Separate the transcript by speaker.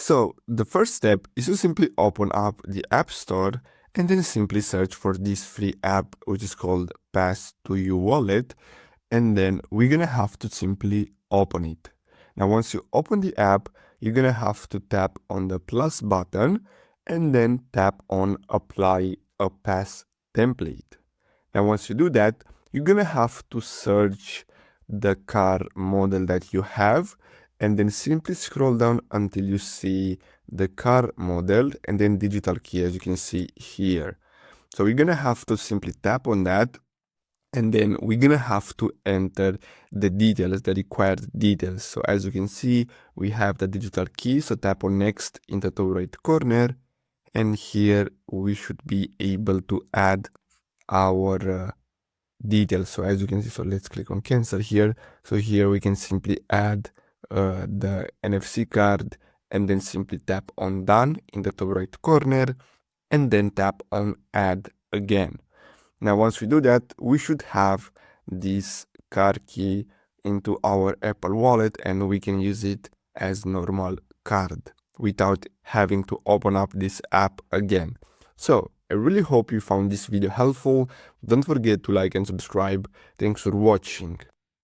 Speaker 1: So the first step is to simply open up the App Store and then simply search for this free app, which is called Pass2You Wallet. And then we're gonna have to simply open it. Now, once you open the app, you're gonna have to tap on the plus button and then tap on apply a pass template. Now, once you do that, you're gonna have to search the car model that you have and then simply scroll down until you see the car model and then digital key, as you can see here. So we're gonna have to simply tap on that, and then we're gonna have to enter the details, the required details. So as you can see, we have the digital key. So tap on next in the top right corner, and here we should be able to add our details. So as you can see, so let's click on cancel here. So here we can simply add the NFC card and then simply tap on done in the top right corner and then tap on add again. Now, once we do that, we should have this car key into our Apple Wallet and we can use it as normal card without having to open up this app again. So I really hope you found this video helpful. Don't forget to like and subscribe. Thanks for watching.